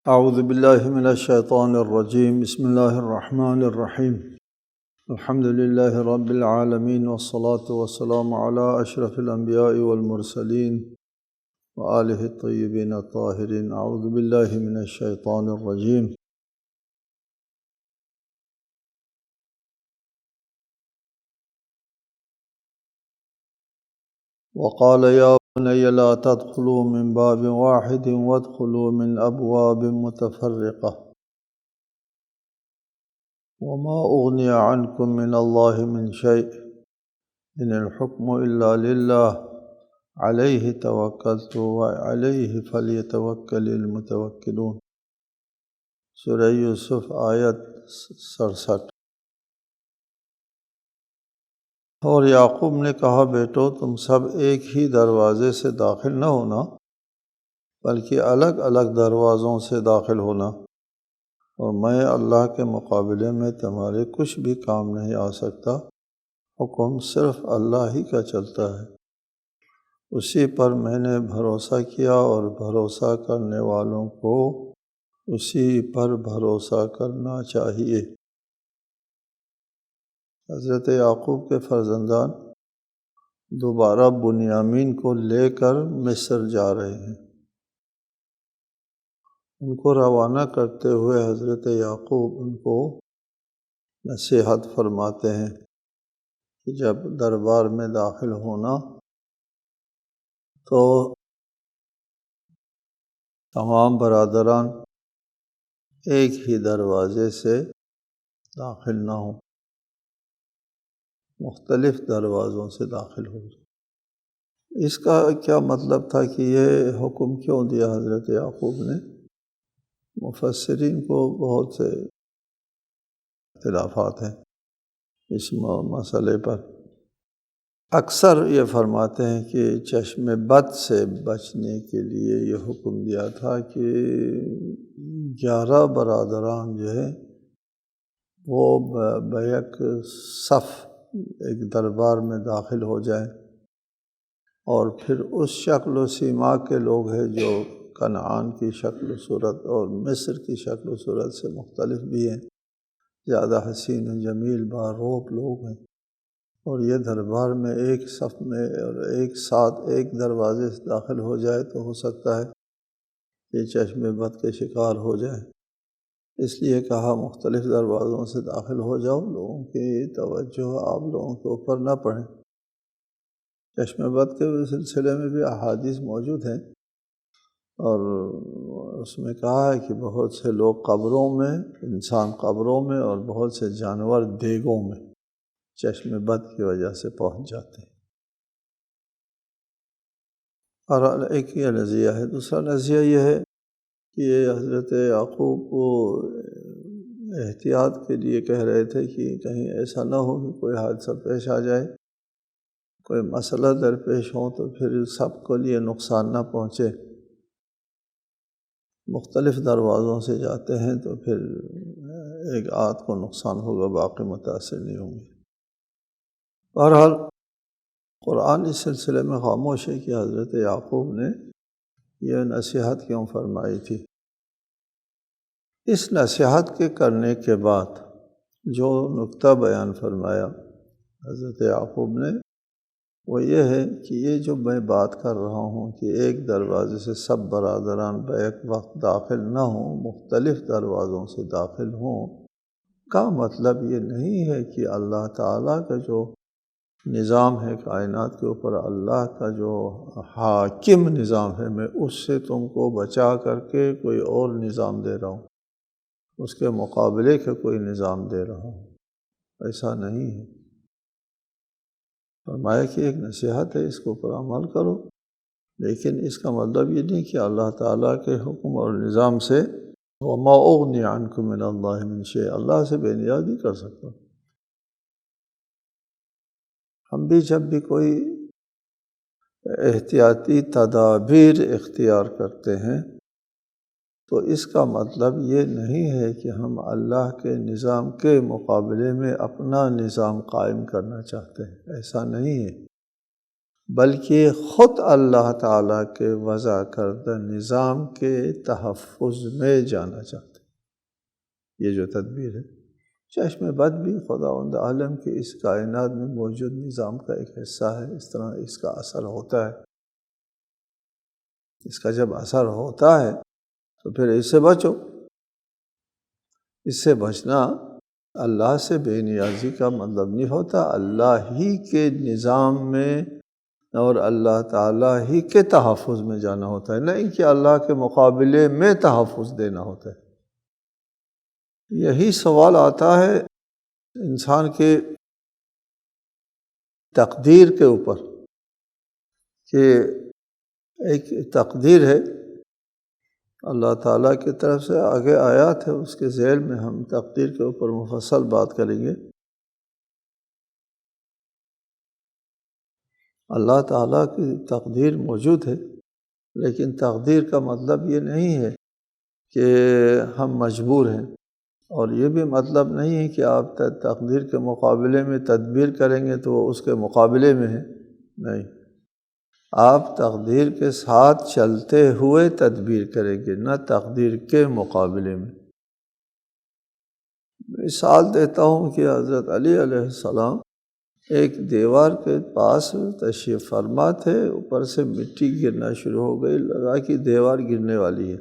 اعوذ باللہ من الشیطان الرجیم بسم اللہ الرحمن الرحیم الحمد للہ رب العالمین والصلاة والسلام علی اشرف الانبیاء والمرسلین وآلہ الطیبین الطاہرین۔ اعوذ باللہ من الشیطان الرجیم۔ وقال یا بنی لا تدخلوا من باب واحد وادخلوا من ابواب متفرقہ وما اغنی عنکم من اللہ من شیء ان الحکم الا للہ علیہ توکلت وعلیہ فلیتوکل المتوکلون۔ سورہ یوسف آیت 67۔ اور یعقوب نے کہا، بیٹو تم سب ایک ہی دروازے سے داخل نہ ہونا بلکہ الگ الگ دروازوں سے داخل ہونا، اور میں اللہ کے مقابلے میں تمہارے کچھ بھی کام نہیں آ سکتا۔ حکم صرف اللہ ہی کا چلتا ہے، اسی پر میں نے بھروسہ کیا اور بھروسہ کرنے والوں کو اسی پر بھروسہ کرنا چاہیے۔ حضرت یعقوب کے فرزندان دوبارہ بنیامین کو لے کر مصر جا رہے ہیں۔ ان کو روانہ کرتے ہوئے حضرت یعقوب ان کو نصیحت فرماتے ہیں کہ جب دربار میں داخل ہونا تو تمام برادران ایک ہی دروازے سے داخل نہ ہوں، مختلف دروازوں سے داخل ہو۔ اس کا کیا مطلب تھا کہ یہ حکم کیوں دیا حضرت یعقوب نے؟ مفسرین کو بہت سے اختلافات ہیں اس مسئلے پر۔ اکثر یہ فرماتے ہیں کہ چشم بد سے بچنے کے لیے یہ حکم دیا تھا کہ 11 برادران جو ہیں وہ بیک صف ایک دربار میں داخل ہو جائیں، اور پھر اس شکل و سیما کے لوگ ہیں جو کنعان کی شکل و صورت اور مصر کی شکل و صورت سے مختلف بھی ہیں، زیادہ حسین و جمیل باروب لوگ ہیں، اور یہ دربار میں ایک صف میں اور ایک ساتھ ایک دروازے سے داخل ہو جائے تو ہو سکتا ہے کہ چشم بد کے شکار ہو جائے۔ اس لیے کہا مختلف دروازوں سے داخل ہو جاؤ، لوگوں کی توجہ آپ لوگوں کے اوپر نہ پڑیں۔ چشم بد کے سلسلے میں بھی احادیث موجود ہیں، اور اس میں کہا ہے کہ بہت سے لوگ قبروں میں، انسان قبروں میں، اور بہت سے جانور دیگوں میں چشم بد کی وجہ سے پہنچ جاتے ہیں۔ اور ایک یہ نظریہ ہے۔ دوسرا نظریہ یہ ہے کہ یہ حضرت یعقوب کو احتیاط کے لیے کہہ رہے تھے کہ کہیں ایسا نہ ہو کہ کوئی حادثہ پیش آ جائے، کوئی مسئلہ درپیش ہو تو پھر سب کو لیے نقصان نہ پہنچے۔ مختلف دروازوں سے جاتے ہیں تو پھر ایک آدھ کو نقصان ہوگا، باقی متاثر نہیں ہوں گے۔ بہرحال قرآن اس سلسلے میں خاموش ہے کہ حضرت یعقوب نے یہ نصیحت کیوں فرمائی تھی۔ اس نصیحت کے کرنے کے بعد جو نکتہ بیان فرمایا حضرت یعقوب نے وہ یہ ہے کہ یہ جو میں بات کر رہا ہوں کہ ایک دروازے سے سب برادران بیک وقت داخل نہ ہوں، مختلف دروازوں سے داخل ہوں، کا مطلب یہ نہیں ہے کہ اللہ تعالیٰ کا جو نظام ہے کائنات کے اوپر، اللہ کا جو حاکم نظام ہے، میں اس سے تم کو بچا کر کے کوئی اور نظام دے رہا ہوں، اس کے مقابلے کا کوئی نظام دے رہا ہوں، ایسا نہیں ہے۔ فرمایا کہ ایک نصیحت ہے، اس کے اوپر عمل کرو، لیکن اس کا مطلب یہ نہیں کہ اللہ تعالیٰ کے حکم اور نظام سے وَمَا أُغْنِي عَنْكُم مِّنَ اللَّهِ مِن شَيْءٍ، اللہ سے بے نیاز نہیں کر سکتا۔ ہم بھی جب بھی کوئی احتیاطی تدابیر اختیار کرتے ہیں تو اس کا مطلب یہ نہیں ہے کہ ہم اللہ کے نظام کے مقابلے میں اپنا نظام قائم کرنا چاہتے ہیں، ایسا نہیں ہے۔ بلکہ خود اللہ تعالیٰ کے وضع کردہ نظام کے تحفظ میں جانا چاہتے ہیں۔ یہ جو تدبیر ہے، چشم بد بھی خداوند عالم کے اس کائنات میں موجود نظام کا ایک حصہ ہے۔ اس طرح اس کا اثر ہوتا ہے، اس کا جب اثر ہوتا ہے تو پھر اس سے بچو۔ اس سے بچنا اللہ سے بے نیازی کا مطلب نہیں ہوتا، اللہ ہی کے نظام میں اور اللہ تعالیٰ ہی کے تحفظ میں جانا ہوتا ہے، نہیں کہ اللہ کے مقابلے میں تحفظ دینا ہوتا ہے۔ یہی سوال آتا ہے انسان کے تقدیر کے اوپر کہ ایک تقدیر ہے اللہ تعالیٰ کی طرف سے، آگے آیات ہے اس کے ذیل میں ہم تقدیر کے اوپر مفصل بات کریں گے۔ اللہ تعالیٰ کی تقدیر موجود ہے، لیکن تقدیر کا مطلب یہ نہیں ہے کہ ہم مجبور ہیں، اور یہ بھی مطلب نہیں ہے کہ آپ تقدیر کے مقابلے میں تدبیر کریں گے تو وہ اس کے مقابلے میں ہے، نہیں، آپ تقدیر کے ساتھ چلتے ہوئے تدبیر کریں گے، نہ تقدیر کے مقابلے میں۔ مثال دیتا ہوں کہ حضرت علی علیہ السلام ایک دیوار کے پاس تشریف فرما تھے، اوپر سے مٹی گرنا شروع ہو گئی، لگا کہ دیوار گرنے والی ہے،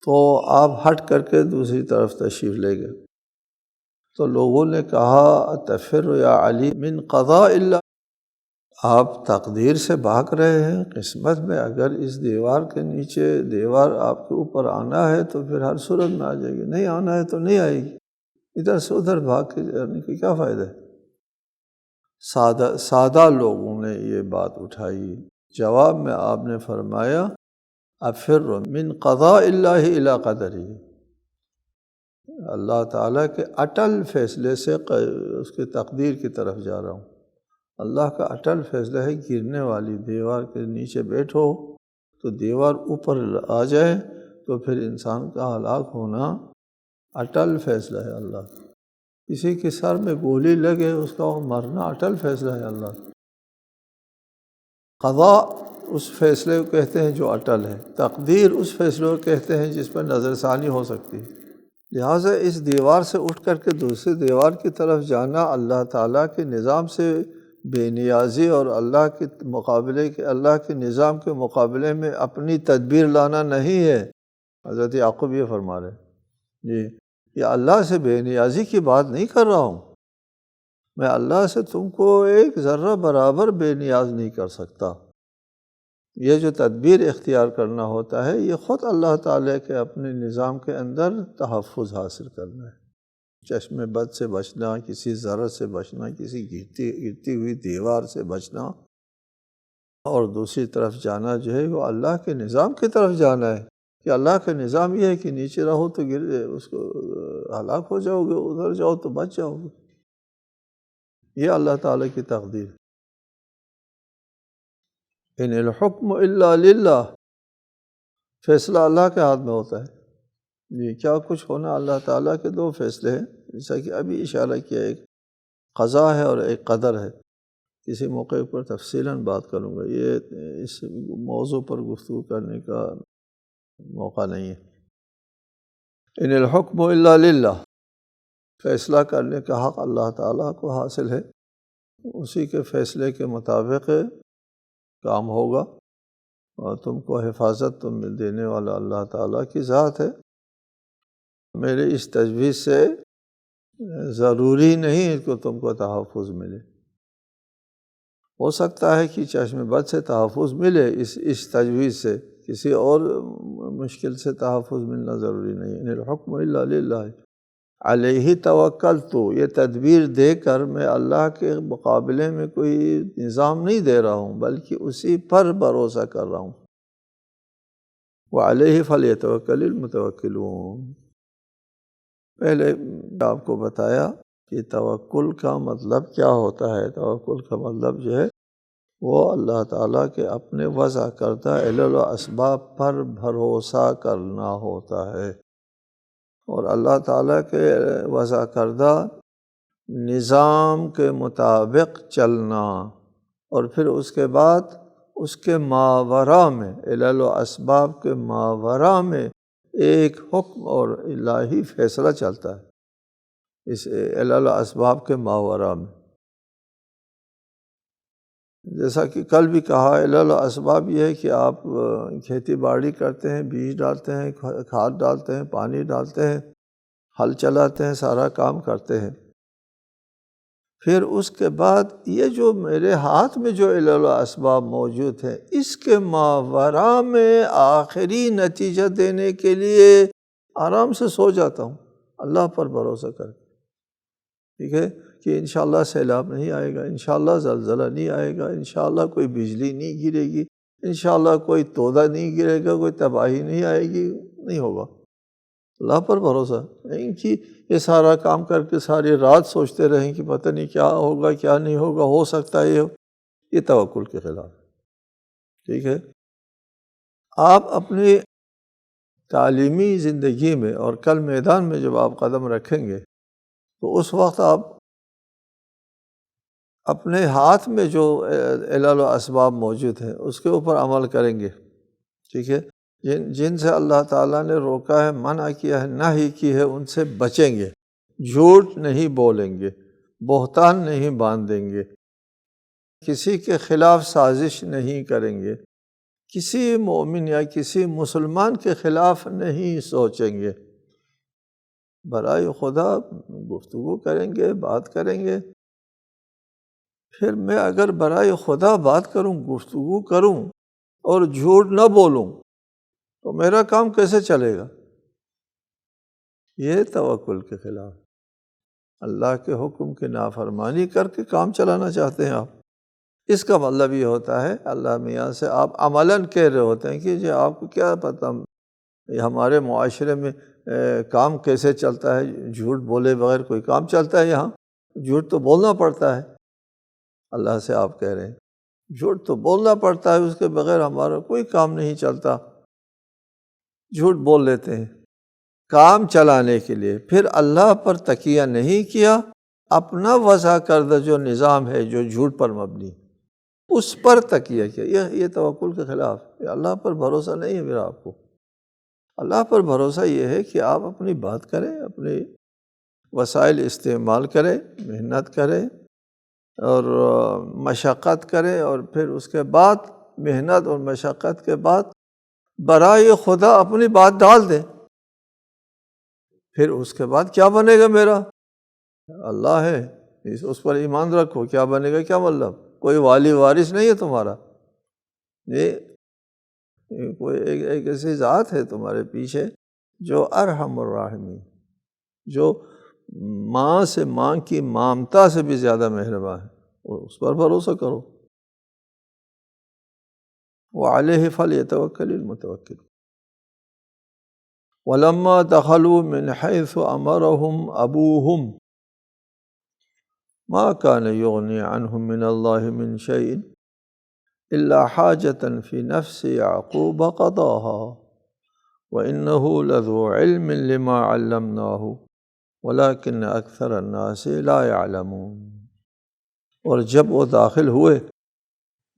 تو آپ ہٹ کر کے دوسری طرف تشریف لے گئے، تو لوگوں نے کہا اتفر یا علی من قضاء اللہ، آپ تقدیر سے بھاگ رہے ہیں، قسمت میں اگر اس دیوار کے نیچے دیوار آپ کے اوپر آنا ہے تو پھر ہر صورت میں آ جائے گی، نہیں آنا ہے تو نہیں آئے گی، ادھر سے ادھر بھاگ کے جانے کی کیا فائدہ ہے؟ سادہ لوگوں نے یہ بات اٹھائی، جواب میں آپ نے فرمایا افر من قضاء اللہ الی قدرہ، اللہ تعالیٰ کے اٹل فیصلے سے اس کے تقدیر کی طرف جا رہا ہوں۔ اللہ کا اٹل فیصلہ ہے گرنے والی دیوار کے نیچے بیٹھو تو دیوار اوپر آ جائے تو پھر انسان کا ہلاک ہونا اٹل فیصلہ ہے اللہ۔ کسی کے سر میں گولی لگے اس کا مرنا اٹل فیصلہ ہے اللہ۔ قضاء اس فیصلے کو کہتے ہیں جو اٹل ہے، تقدیر اس فیصلے کو کہتے ہیں جس پر نظر ثانی ہو سکتی ہے۔ لہٰذا اس دیوار سے اٹھ کر کے دوسری دیوار کی طرف جانا اللہ تعالیٰ کے نظام سے بے نیازی اور اللہ کے مقابلے کے اللہ کے نظام کے مقابلے میں اپنی تدبیر لانا نہیں ہے۔ حضرت یعقوب یہ فرما رہے ہیں جی، یہ اللہ سے بے نیازی کی بات نہیں کر رہا ہوں، میں اللہ سے تم کو ایک ذرہ برابر بے نیاز نہیں کر سکتا۔ یہ جو تدبیر اختیار کرنا ہوتا ہے یہ خود اللہ تعالیٰ کے اپنے نظام کے اندر تحفظ حاصل کرنا ہے، چشم بد سے بچنا، کسی ضرر سے بچنا، کسی گرتی ہوئی دیوار سے بچنا، اور دوسری طرف جانا جو ہے وہ اللہ کے نظام کی طرف جانا ہے کہ اللہ کا نظام یہ ہے کہ نیچے رہو تو اس کو ہلاک ہو جاؤ گے، ادھر جاؤ تو بچ جاؤ گے۔ یہ اللہ تعالیٰ کی تقدیر۔ ان الحکم الا للہ، فیصلہ اللہ کے ہاتھ میں ہوتا ہے۔ یہ کیا کچھ ہونا اللہ تعالیٰ کے دو فیصلے ہیں، جیسا کہ ابھی اشارہ کیا، ایک قضا ہے اور ایک قدر ہے۔ کسی موقع پر تفصیلاً بات کروں گا، یہ اس موضوع پر گفتگو کرنے کا موقع نہیں ہے۔ ان الحکم الا للہ، فیصلہ کرنے کا حق اللہ تعالیٰ کو حاصل ہے، اسی کے فیصلے کے مطابق کام ہوگا، اور تم کو حفاظت تم دینے والا اللہ تعالیٰ کی ذات ہے۔ میرے اس تجویز سے ضروری نہیں ہے کہ تم کو تحفظ ملے، ہو سکتا ہے کہ چشم بد سے تحفظ ملے اس تجویز سے، کسی اور مشکل سے تحفظ ملنا ضروری نہیں ہے۔ ان الحکم الا للہ علیہ توکلت، یہ تدبیر دے کر میں اللہ کے مقابلے میں کوئی نظام نہیں دے رہا ہوں، بلکہ اسی پر بھروسہ کر رہا ہوں۔ وعلیہ فلیتوکل المتوکلون، پہلے آپ کو بتایا کہ توکل کا مطلب کیا ہوتا ہے۔ توکل کا مطلب جو ہے وہ اللہ تعالیٰ کے اپنے وضع کردہ علل و اسباب پر بھروسہ کرنا ہوتا ہے، اور اللہ تعالیٰ کے وضع کردہ نظام کے مطابق چلنا۔ اور پھر اس کے بعد اس کے ماورا میں، علل و اسباب کے ماورا میں ایک حکم اور الہی فیصلہ چلتا ہے اس علل و اسباب کے ماورا میں۔ جیسا کہ کل بھی کہا، علل و اسباب یہ ہے کہ آپ کھیتی باڑی کرتے ہیں، بیج ڈالتے ہیں، کھاد ڈالتے ہیں، پانی ڈالتے ہیں، ہل چلاتے ہیں، سارا کام کرتے ہیں۔ پھر اس کے بعد یہ جو میرے ہاتھ میں جو علل و اسباب موجود ہیں، اس کے ماورا میں آخری نتیجہ دینے کے لیے آرام سے سو جاتا ہوں، اللہ پر بھروسہ کر کے، ٹھیک ہے، کہ انشاءاللہ سیلاب نہیں آئے گا، انشاءاللہ زلزلہ نہیں آئے گا، انشاءاللہ کوئی بجلی نہیں گرے گی، انشاءاللہ کوئی تودہ نہیں گرے گا، کوئی تباہی نہیں آئے گی، نہیں ہوگا۔ اللہ پر بھروسہ نہیں کہ یہ سارا کام کر کے ساری رات سوچتے رہیں کہ پتہ نہیں کیا ہوگا کیا نہیں ہوگا، ہو سکتا ہے یہ توکل کے خلاف، ٹھیک ہے۔ آپ اپنی تعلیمی زندگی میں اور کل میدان میں جب آپ قدم رکھیں گے تو اس وقت آپ اپنے ہاتھ میں جو علل و اسباب موجود ہیں اس کے اوپر عمل کریں گے، ٹھیک ہے۔ جن سے اللہ تعالیٰ نے روکا ہے، منع کیا ہے، نہی کی ہے، ان سے بچیں گے، جھوٹ نہیں بولیں گے، بہتان نہیں باندھیں گے، کسی کے خلاف سازش نہیں کریں گے، کسی مومن یا کسی مسلمان کے خلاف نہیں سوچیں گے، برائے خدا گفتگو کریں گے، بات کریں گے۔ پھر میں اگر برائے خدا بات کروں، گفتگو کروں اور جھوٹ نہ بولوں تو میرا کام کیسے چلے گا؟ یہ توکل کے خلاف، اللہ کے حکم کی نافرمانی کر کے کام چلانا چاہتے ہیں آپ۔ اس کا مطلب یہ ہوتا ہے اللہ میاں سے آپ عملاً کہہ رہے ہوتے ہیں کہ جی آپ کو کیا پتہ ہمارے معاشرے میں کام کیسے چلتا ہے، جھوٹ بولے بغیر کوئی کام چلتا ہے یہاں؟ جھوٹ تو بولنا پڑتا ہے۔ اللہ سے آپ کہہ رہے ہیں جھوٹ تو بولنا پڑتا ہے، اس کے بغیر ہمارا کوئی کام نہیں چلتا، جھوٹ بول لیتے ہیں کام چلانے کے لیے۔ پھر اللہ پر تکیہ نہیں کیا، اپنا وضع کردہ جو نظام ہے جو جھوٹ پر مبنی، اس پر تکیہ کیا۔ یہ توکل کے خلاف، اللہ پر بھروسہ نہیں ہے میرا آپ کو۔ اللہ پر بھروسہ یہ ہے کہ آپ اپنی بات کریں، اپنے وسائل استعمال کریں، محنت کریں اور مشقت کریں، اور پھر اس کے بعد محنت اور مشقت کے بعد برائے خدا اپنی بات ڈال دیں۔ پھر اس کے بعد کیا بنے گا میرا؟ اللہ ہے، اس پر ایمان رکھو۔ کیا بنے گا کیا مطلب؟ کوئی والی وارث نہیں ہے تمہارا، یہ کوئی ایک ایسی ذات ہے تمہارے پیچھے جو ارحم الراحمین، جو ماں سے، ماں کی مامتا سے بھی زیادہ مہربان ہے، اور اس پر بھروسہ کرو۔ وعلیہ فلیتوکل المتوکلون۔ وَلَمَّا دَخَلُوا مِنْ حَيْثُ أَمَرَهُمْ أَبُوهُمْ مَا كَانَ يُغْنِي عَنْهُمْ مِنَ اللَّهِ مِنْ شَيْءٍ إِلَّا حَاجَةً فِي نَفْسِ يَعْقُوبَ قَضَاهَا وَإِنَّهُ لَذُو عِلْمٍ لِمَا عَلَّمْنَاهُ وَلَكِنَّ أَكْثَرَ النَّاسِ لَا يَعْلَمُونَ۔ اور جب وہ داخل ہوئے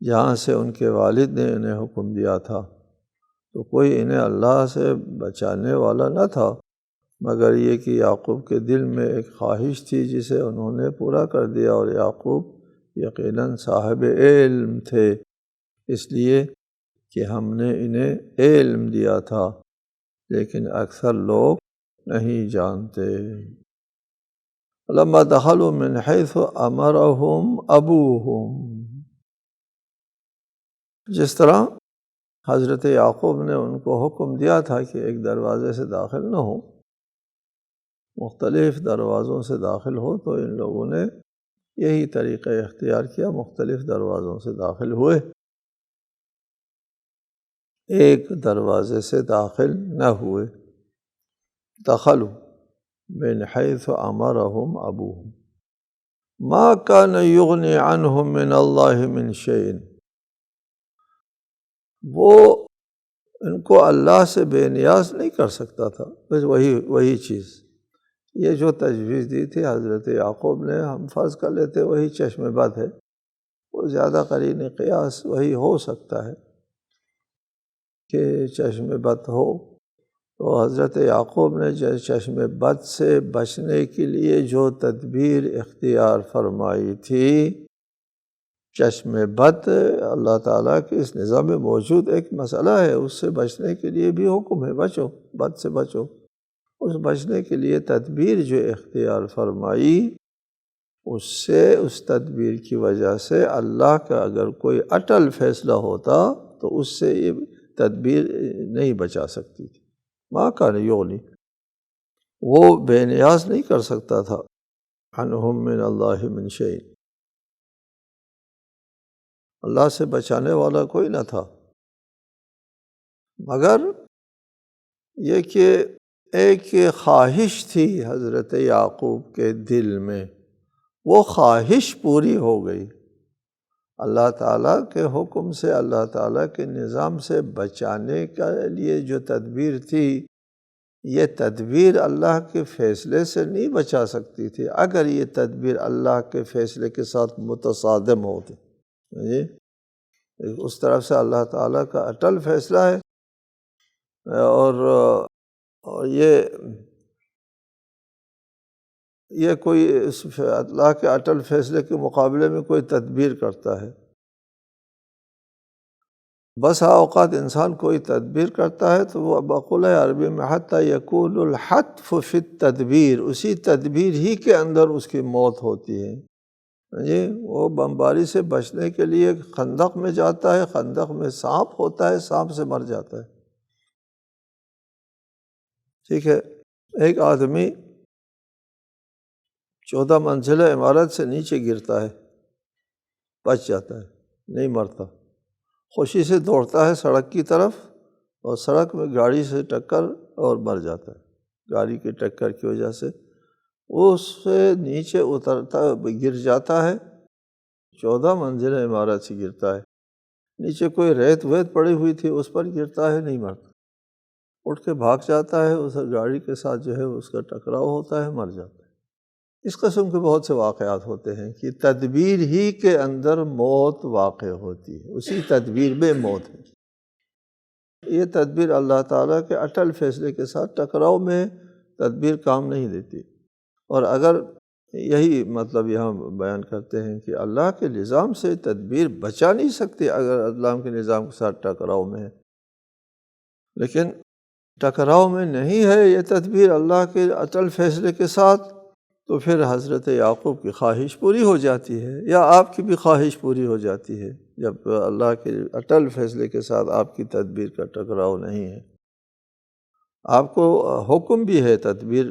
جہاں سے ان کے والد نے انہیں حکم دیا تھا، تو کوئی انہیں اللہ سے بچانے والا نہ تھا مگر یہ کہ یعقوب کے دل میں ایک خواہش تھی جسے انہوں نے پورا کر دیا، اور یعقوب یقیناً صاحب علم تھے، اس لیے کہ ہم نے انہیں علم دیا تھا، لیکن اکثر لوگ نہیں جانتے۔ لما دخلوا من حیث امرهم ابوہم، جس طرح حضرت یعقوب نے ان کو حکم دیا تھا کہ ایک دروازے سے داخل نہ ہو، مختلف دروازوں سے داخل ہو، تو ان لوگوں نے یہی طریقہ اختیار کیا، مختلف دروازوں سے داخل ہوئے، ایک دروازے سے داخل نہ ہوئے۔ دخلوا من حیث امرهم ابوہم ما کان یغنی عنہم من اللہ من شیء، وہ ان کو اللہ سے بے نیاز نہیں کر سکتا تھا، بس وہی چیز، یہ جو تجویز دی تھی حضرت یعقوب نے، ہم فرض کر لیتے وہی چشم بد ہے وہ زیادہ قرین قیاس وہی ہو سکتا ہے کہ چشم بد ہو۔ تو حضرت یعقوب نے چشم بد سے بچنے کے لیے جو تدبیر اختیار فرمائی تھی، چشم بد اللہ تعالیٰ کے اس نظام میں موجود ایک مسئلہ ہے، اس سے بچنے کے لیے بھی حکم ہے، بچو، بد سے بچو۔ اس بچنے کے لیے تدبیر جو اختیار فرمائی، اس سے، اس تدبیر کی وجہ سے اللہ کا اگر کوئی اٹل فیصلہ ہوتا تو اس سے یہ تدبیر نہیں بچا سکتی تھی۔ ما کان یغنی، وہ بے نیاز نہیں کر سکتا تھا عنہم من اللہ من شیء، اللہ سے بچانے والا کوئی نہ تھا، مگر یہ کہ ایک خواہش تھی حضرت یعقوب کے دل میں، وہ خواہش پوری ہو گئی۔ اللہ تعالیٰ کے حکم سے، اللہ تعالیٰ کے نظام سے بچانے کے لیے جو تدبیر تھی، یہ تدبیر اللہ کے فیصلے سے نہیں بچا سکتی تھی اگر یہ تدبیر اللہ کے فیصلے کے ساتھ متصادم ہوتی۔ جی، اس طرف سے اللہ تعالیٰ کا اٹل فیصلہ ہے، اور یہ کوئی اس اللہ کے اٹل فیصلے کے مقابلے میں کوئی تدبیر کرتا ہے۔ بس اوقات انسان کوئی تدبیر کرتا ہے تو وہ بقول عربی میں حتی یکون الحتف فی التدبیر، اسی تدبیر ہی کے اندر اس کی موت ہوتی ہے۔ جی، وہ بمباری سے بچنے کے لیے خندق میں جاتا ہے، خندق میں سانپ ہوتا ہے، سانپ سے مر جاتا ہے۔ ٹھیک ہے، ایک آدمی 14 منزلہ عمارت سے نیچے گرتا ہے، بچ جاتا ہے، نہیں مرتا، خوشی سے دوڑتا ہے سڑک کی طرف، اور سڑک میں گاڑی سے ٹکر اور مر جاتا ہے۔ گاڑی کی ٹکر کی وجہ سے وہ اس سے نیچے اترتا، گر جاتا ہے، 14 منزلہ عمارت سے گرتا ہے، نیچے کوئی ریت ویت پڑی ہوئی تھی اس پر گرتا ہے، نہیں مرتا، اٹھ کے بھاگ جاتا ہے، اس گاڑی کے ساتھ جو ہے اس کا ٹکراؤ ہوتا ہے، مر جاتا ہے۔ اس قسم کے بہت سے واقعات ہوتے ہیں کہ تدبیر ہی کے اندر موت واقع ہوتی ہے، اسی تدبیر میں موت ہے۔ یہ تدبیر اللہ تعالیٰ کے اٹل فیصلے کے ساتھ ٹکراؤ میں تدبیر کام نہیں دیتی۔ اور اگر یہی مطلب یہاں بیان کرتے ہیں کہ اللہ کے نظام سے تدبیر بچا نہیں سکتی اگر اللہ کے نظام کے ساتھ ٹکراؤ میں ہے، لیکن ٹکراؤ میں نہیں ہے یہ تدبیر اللہ کے اٹل فیصلے کے ساتھ، تو پھر حضرت یعقوب کی خواہش پوری ہو جاتی ہے، یا آپ کی بھی خواہش پوری ہو جاتی ہے جب اللہ کے اٹل فیصلے کے ساتھ آپ کی تدبیر کا ٹکراؤ نہیں ہے۔ آپ کو حکم بھی ہے تدبیر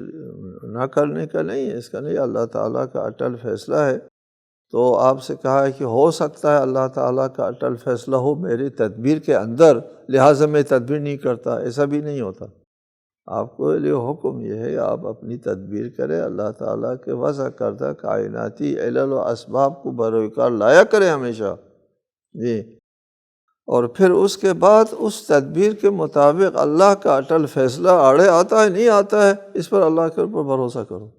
نہ کرنے کا، نہیں ہے اس کا، نہیں، اللہ تعالیٰ کا اٹل فیصلہ ہے، تو آپ سے کہا ہے کہ ہو سکتا ہے اللہ تعالیٰ کا اٹل فیصلہ ہو میری تدبیر کے اندر، لہٰذا میں تدبیر نہیں کرتا، ایسا بھی نہیں ہوتا۔ آپ کو لیے حکم یہ ہے آپ اپنی تدبیر کریں، اللہ تعالیٰ کے وضع کردہ کائناتی علل و اسباب کو بروکار لایا کریں ہمیشہ، جی، اور پھر اس کے بعد اس تدبیر کے مطابق اللہ کا اٹل فیصلہ آڑے آتا ہے نہیں آتا ہے، اس پر اللہ کے اوپر بھروسہ کرو،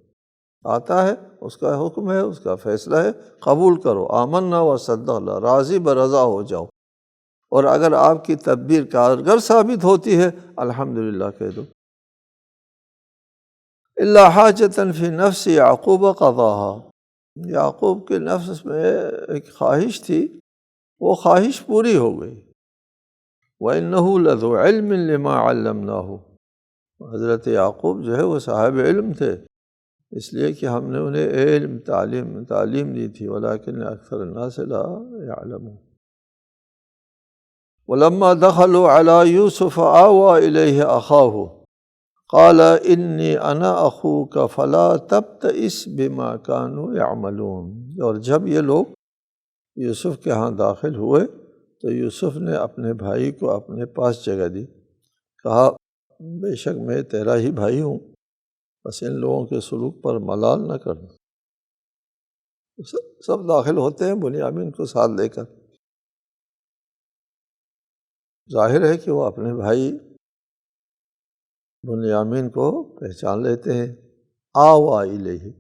آتا ہے، اس کا حکم ہے، اس کا فیصلہ ہے، قبول کرو، آمنا وصدقنا، راضی برضا ہو جاؤ، اور اگر آپ کی تدبیر کارگر ثابت ہوتی ہے الحمدللہ کہہ دو۔ الا حاجۃ فی نفس یعقوب قضاها، یعقوب کے نفس میں ایک خواہش تھی، وہ خواہش پوری ہو گئی۔ وَإِنَّهُ لَذُو عِلْمٍ لِمَا عَلَّمْنَاهُ، حضرت یعقوب جو ہے وہ صاحب علم تھے، اس لیے کہ ہم نے انہیں علم تعلیم دی تھی، وَلَكِنَّ أَكْثَرَ النَّاسِ لَا يَعْلَمُونَ۔ وَلَمَّا دَخَلُوا عَلَى يُوسُفَ آوَى إِلَيْهِ أَخَاهُ قَالَ إِنِّي أَنَا أَخُوكَ فَلَا تَبْتَئِسْ بِمَا كَانُوا يَعْمَلُونَ۔ اور جب یہ لوگ یوسف کے ہاں داخل ہوئے تو یوسف نے اپنے بھائی کو اپنے پاس جگہ دی، کہا بے شک میں تیرا ہی بھائی ہوں، بس ان لوگوں کے سلوک پر ملال نہ کرنا۔ سب داخل ہوتے ہیں بنیامین کو ساتھ لے کر، ظاہر ہے کہ وہ اپنے بھائی بنیامین کو پہچان لیتے ہیں۔ آوا الیہ،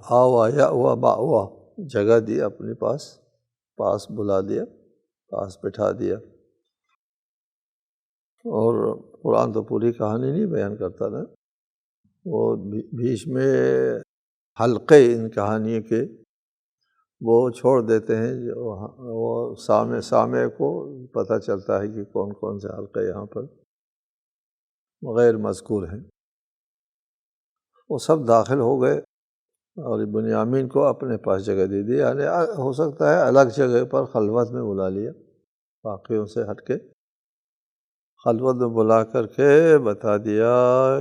آوا یا مأوا، جگہ دی اپنے پاس، پاس بلا دیا، پاس بٹھا دیا۔ اور قرآن تو پوری کہانی نہیں بیان کرتا نا، وہ بیچ میں حلقے ان کہانی کے وہ چھوڑ دیتے ہیں، جو وہ سامع کو پتہ چلتا ہے کہ کون کون سے حلقے یہاں پر غیر مذکور ہیں۔ وہ سب داخل ہو گئے اور بنیامین کو اپنے پاس جگہ دے دی، یعنی ہو سکتا ہے الگ جگہ پر خلوت میں بلا لیا، باقیوں سے ہٹ کے خلوت میں بلا کر کے بتا دیا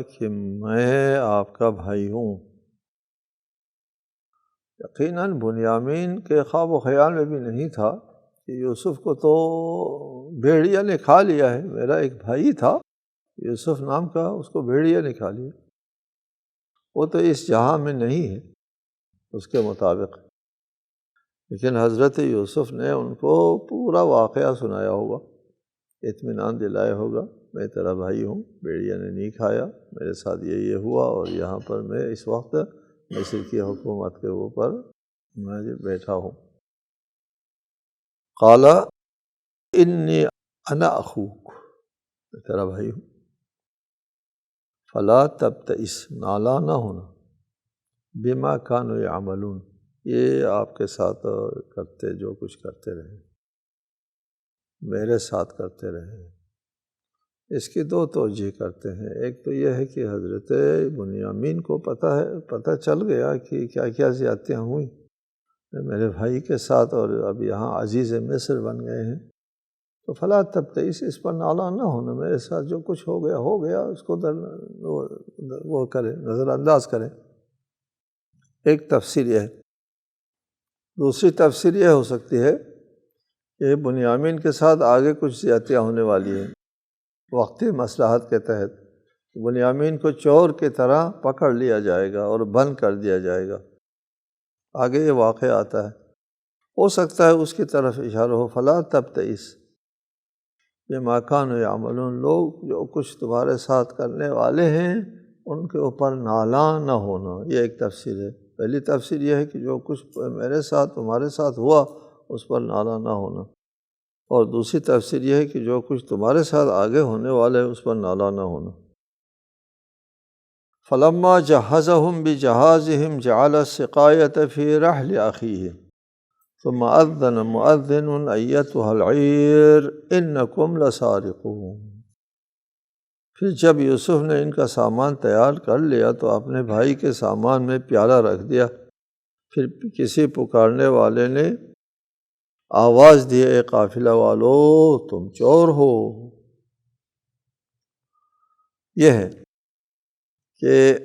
کہ میں آپ کا بھائی ہوں۔ یقیناً بنیامین کے خواب و خیال میں بھی نہیں تھا کہ یوسف کو تو بھیڑیا نے کھا لیا ہے، میرا ایک بھائی تھا یوسف نام کا، اس کو بھیڑیا نے کھا لیا، وہ تو اس جہاں میں نہیں ہے اس کے مطابق۔ لیکن حضرت یوسف نے ان کو پورا واقعہ سنایا ہوگا، اطمینان دلایا ہوگا، میں تیرا بھائی ہوں، بھیڑیا نے نہیں کھایا، میرے ساتھ یہ ہوا، اور یہاں پر میں اس وقت مصر کی حکومت کے اوپر میں بیٹھا ہوں۔ قال انی انا اخوک، میں تیرا بھائی ہوں، فلا تبتئس، نالاں نہ ہونا، بما کانوا یعملون، یہ آپ کے ساتھ کرتے جو کچھ کرتے رہے، میرے ساتھ کرتے رہے۔ اس کی دو توجہ کرتے ہیں، ایک تو یہ ہے کہ حضرت بنیامین کو پتہ چل گیا کہ کیا کیا زیادتیاں ہوئیں میرے بھائی کے ساتھ، اور اب یہاں عزیز مصر بن گئے ہیں، تو فلا تبتئس، اس پر نالاں نہ ہونا، میرے ساتھ جو کچھ ہو گیا اس کو وہ کرے، نظر انداز کرے۔ ایک تفسیر یہ ہے۔ دوسری تفسیر یہ ہو سکتی ہے کہ بنیامین کے ساتھ آگے کچھ زیادتیاں ہونے والی ہیں وقتی مصلحت کے تحت، بنیامین کو چور کی طرح پکڑ لیا جائے گا اور بند کر دیا جائے گا، آگے یہ واقعہ آتا ہے، ہو سکتا ہے اس کی طرف اشارہ ہو، فلا تبتئس بما کانوا یعملون، لوگ جو کچھ تمہارے ساتھ کرنے والے ہیں ان کے اوپر نالاں نہ ہونا، یہ ایک تفسیر ہے۔ پہلی تفسیر یہ ہے کہ جو کچھ میرے ساتھ تمہارے ساتھ ہوا اس پر نالاں نہ ہونا، اور دوسری تفسیر یہ ہے کہ جو کچھ تمہارے ساتھ آگے ہونے والے ہیں اس پر نالاں نہ ہونا۔ فلما جہزہم بجہازہم جعل السقایۃ فی رحل اخیہ ثم اذن مؤذن ایتھا العیر انکم لسارقون۔ پھر جب یوسف نے ان کا سامان تیار کر لیا تو اپنے بھائی کے سامان میں پیالہ رکھ دیا، پھر کسی پکارنے والے نے آواز دی، اے قافلہ والو تم چور ہو۔ یہ ہے کہ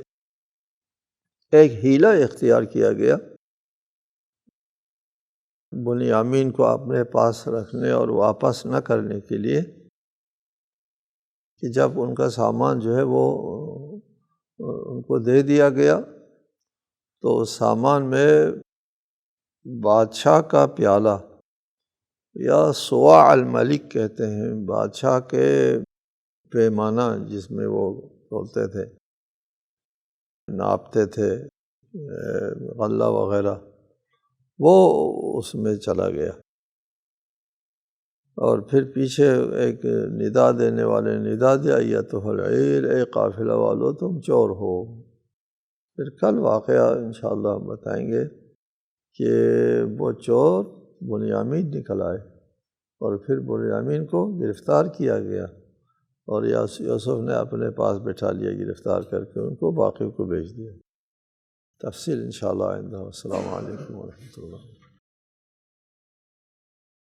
ایک حیلہ اختیار کیا گیا بنیامین کو اپنے پاس رکھنے اور واپس نہ کرنے کے لیے، کہ جب ان کا سامان جو ہے وہ ان کو دے دیا گیا تو اس سامان میں بادشاہ کا پیالہ یا صواع الملک کہتے ہیں، بادشاہ کے پیمانہ جس میں وہ تولتے تھے، ناپتے تھے غلہ وغیرہ، وہ اس میں چلا گیا، اور پھر پیچھے ایک ندا دینے والے نے ندا دیا، ایتھا العیر، اے قافلہ والو تم چور ہو۔ پھر کل واقعہ انشاءاللہ بتائیں گے کہ وہ چور بنیامین نکل آئے اور پھر بنیامین کو گرفتار کیا گیا اور یوسف نے اپنے پاس بٹھا لیا گرفتار کر کے، ان کو باقی کو بھیج دیا۔ تفصیل انشاءاللہ آئندہ۔ السلام علیکم ورحمۃ اللہ۔